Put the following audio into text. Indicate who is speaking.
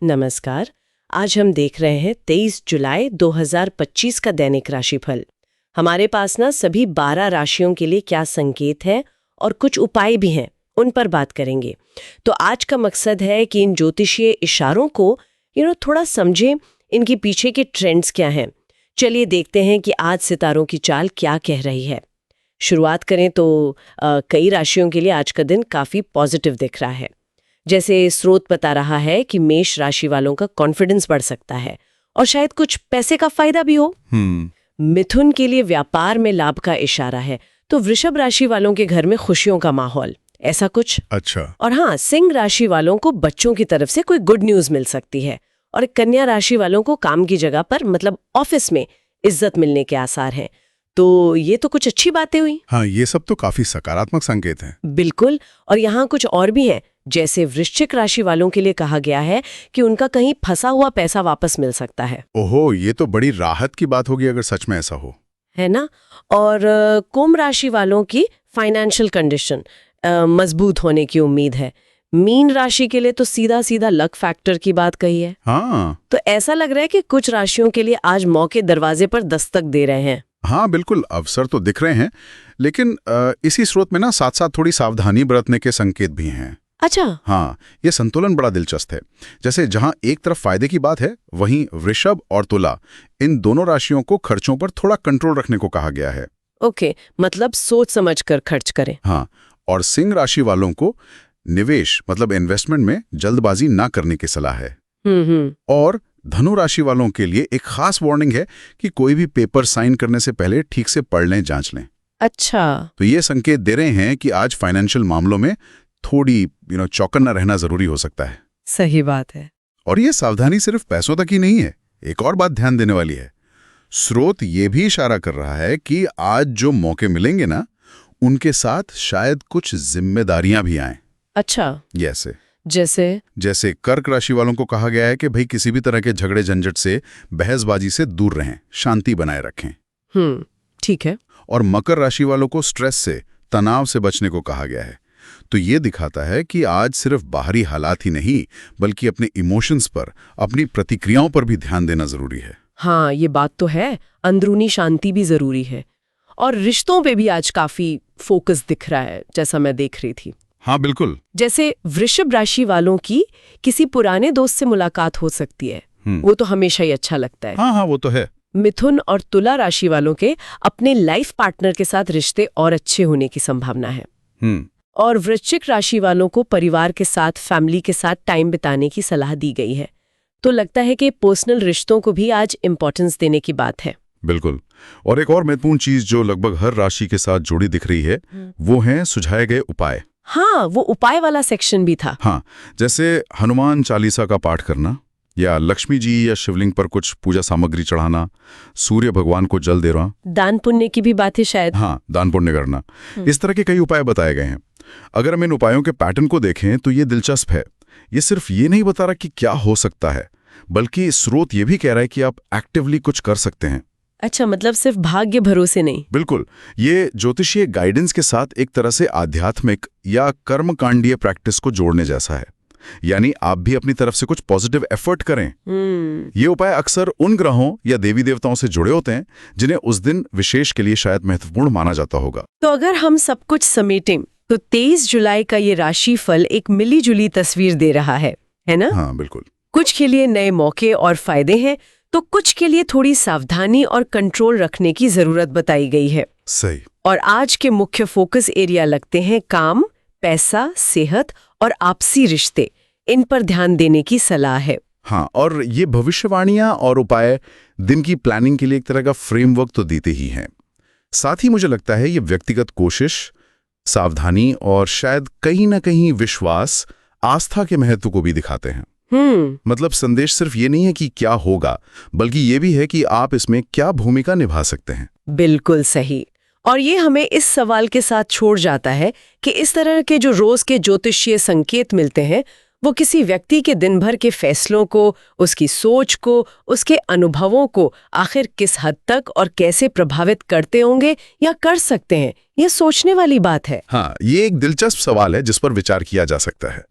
Speaker 1: नमस्कार। आज हम देख रहे हैं 23 जुलाई 2025 का दैनिक राशिफल। हमारे पास ना सभी 12 राशियों के लिए क्या संकेत है और कुछ उपाय भी हैं, उन पर बात करेंगे। तो आज का मकसद है कि इन ज्योतिषीय इशारों को थोड़ा समझें, इनके पीछे के ट्रेंड्स क्या हैं। चलिए देखते हैं कि आज सितारों की चाल क्या कह रही है। शुरुआत करें तो कई राशियों के लिए आज का दिन काफ़ी पॉजिटिव दिख रहा है। जैसे स्रोत बता रहा है कि मेष राशि वालों का कॉन्फिडेंस बढ़ सकता है और शायद कुछ पैसे का फायदा भी हो। मिथुन के लिए व्यापार में लाभ का इशारा है, तो वृषभ राशि वालों के घर में खुशियों का माहौल, ऐसा कुछ।
Speaker 2: अच्छा।
Speaker 1: और हाँ, सिंह राशि वालों को बच्चों की तरफ से कोई गुड न्यूज मिल सकती है। और कन्या राशि वालों को काम की जगह पर मतलब ऑफिस में इज्जत मिलने के आसार हैं। तो ये तो कुछ अच्छी बातें हुई।
Speaker 2: हाँ, ये सब तो काफी सकारात्मक संकेत हैं।
Speaker 1: बिल्कुल। और यहाँ कुछ और भी हैं। जैसे वृश्चिक राशि वालों के लिए कहा गया है कि उनका कहीं फंसा हुआ पैसा वापस मिल सकता है।
Speaker 2: ओहो, ये तो बड़ी राहत की बात होगी अगर सच में ऐसा हो,
Speaker 1: है ना। और कुंभ राशि वालों की फाइनेंशियल कंडीशन मजबूत होने की उम्मीद है। मीन राशि के लिए तो सीधा सीधा लक फैक्टर की बात कही है।
Speaker 2: हाँ।
Speaker 1: तो ऐसा लग रहा है कि कुछ राशियों के लिए आज मौके दरवाजे पर दस्तक दे रहे हैं।
Speaker 2: हाँ बिल्कुल, अवसर तो दिख रहे हैं, लेकिन इसी स्रोत में ना साथ साथ थोड़ी सावधानी बरतने के संकेत भी हैं।
Speaker 1: अच्छा।
Speaker 2: हाँ, ये संतुलन बड़ा दिलचस्प है। जैसे जहां एक तरफ फायदे की बात है, वहीं वृषभ और तुला, इन दोनों राशियों को खर्चों पर थोड़ा कंट्रोल रखने को कहा गया है।
Speaker 1: ओके, मतलब सोच समझ कर खर्च करें।
Speaker 2: हाँ, और सिंह राशि वालों को निवेश मतलब इन्वेस्टमेंट में जल्दबाजी ना करने की सलाह है। और धनु राशि वालों के लिए एक खास वार्निंग है कि कोई भी पेपर साइन करने से पहले ठीक से पढ़ लें, जांच लें।
Speaker 1: अच्छा।
Speaker 2: तो ये संकेत दे रहे हैं कि आज फाइनेंशियल मामलों में थोड़ी चौकन्ना रहना जरूरी हो सकता है।
Speaker 1: सही बात है।
Speaker 2: और ये सावधानी सिर्फ पैसों तक ही नहीं है, एक और बात ध्यान देने वाली है। स्रोत ये भी इशारा कर रहा है कि आज जो मौके मिलेंगे ना, उनके साथ शायद कुछ जिम्मेदारियां भी आएं।
Speaker 1: अच्छा।
Speaker 2: जैसे कर्क राशि वालों को कहा गया है कि भाई किसी भी तरह के झगड़े झंझट से, बहसबाजी से दूर रहें, शांति बनाए रखें।
Speaker 1: ठीक है।
Speaker 2: और मकर राशि वालों को स्ट्रेस से, तनाव से बचने को कहा गया है। तो ये दिखाता है कि आज सिर्फ बाहरी हालात ही नहीं, बल्कि अपने इमोशंस पर, अपनी प्रतिक्रियाओं पर भी ध्यान देना जरूरी है।
Speaker 1: हाँ, ये बात तो है, अंदरूनी शांति भी जरूरी है। और रिश्तों पे भी आज काफी फोकस दिख रहा है, जैसा मैं देख रही थी।
Speaker 2: हाँ बिल्कुल।
Speaker 1: जैसे वृषभ राशि वालों की किसी पुराने दोस्त से मुलाकात हो सकती है, वो तो हमेशा ही अच्छा लगता है।
Speaker 2: हाँ, वो तो है।
Speaker 1: मिथुन और तुला राशि वालों के अपने लाइफ पार्टनर के साथ रिश्ते और अच्छे होने की संभावना है। और वृश्चिक राशि वालों को परिवार के साथ, फैमिली के साथ टाइम बिताने की सलाह दी गई है। तो लगता है कि पर्सनल रिश्तों को भी आज इंपॉर्टेंस देने की बात है।
Speaker 2: बिल्कुल। और एक और महत्वपूर्ण चीज जो लगभग हर राशि के साथ जुड़ी दिख रही है, वो है सुझाए गए उपाय।
Speaker 1: हाँ, वो उपाय वाला सेक्शन भी था।
Speaker 2: हाँ, जैसे हनुमान चालीसा का पाठ करना, या लक्ष्मी जी या शिवलिंग पर कुछ पूजा सामग्री चढ़ाना, सूर्य भगवान को जल देना,
Speaker 1: दान पुण्य की भी बात है शायद।
Speaker 2: हाँ, दान पुण्य करना, इस तरह के कई उपाय बताए गए हैं। अगर हम इन उपायों के पैटर्न को देखें तो ये दिलचस्प है। ये सिर्फ ये नहीं बता रहा कि क्या हो सकता है, बल्कि स्रोत ये भी कह रहा है कि आप एक्टिवली कुछ कर सकते हैं।
Speaker 1: अच्छा, मतलब सिर्फ भाग्य भरोसे नहीं।
Speaker 2: बिल्कुल। ये ज्योतिषीय गाइडेंस के साथ एक तरह से आध्यात्मिक या कर्मकांडीय प्रैक्टिस को जोड़ने जैसा है। यानी आप भी अपनी तरफ से कुछ पॉजिटिव एफर्ट करें। ये उपाय अक्सर उन ग्रहों या देवी देवताओं से जुड़े होते हैं जिन्हें उस दिन विशेष के लिए शायद महत्वपूर्ण माना जाता होगा।
Speaker 1: तो अगर हम सब कुछ समेटें तो 23 जुलाई का ये राशिफल एक मिली जुली तस्वीर दे रहा है ना?
Speaker 2: हाँ बिल्कुल।
Speaker 1: कुछ के लिए नए मौके और फायदे हैं, तो कुछ के लिए थोड़ी सावधानी और कंट्रोल रखने की जरूरत बताई गई है।
Speaker 2: सही।
Speaker 1: और आज के मुख्य फोकस एरिया लगते हैं काम, पैसा, सेहत और आपसी रिश्ते। इन पर ध्यान देने की सलाह है।
Speaker 2: हाँ, और ये भविष्यवाणियां और उपाय दिन की प्लानिंग के लिए एक तरह का फ्रेमवर्क तो देते ही हैं। साथ ही मुझे लगता है ये व्यक्तिगत कोशिश, सावधानी और शायद कहीं ना कहीं विश्वास, आस्था के महत्व को भी दिखाते हैं। मतलब संदेश सिर्फ ये नहीं है कि क्या होगा, बल्कि ये भी है कि आप इसमें क्या भूमिका निभा सकते हैं।
Speaker 1: बिल्कुल सही। और ये हमें इस सवाल के साथ छोड़ जाता है कि इस तरह के जो रोज के ज्योतिषीय संकेत मिलते हैं, वो किसी व्यक्ति के दिन भर के फैसलों को, उसकी सोच को, उसके अनुभवों को आखिर किस हद तक और कैसे प्रभावित करते होंगे या कर सकते हैं, ये सोचने वाली बात है।
Speaker 2: हाँ, ये एक दिलचस्प सवाल है जिस पर विचार किया जा सकता है।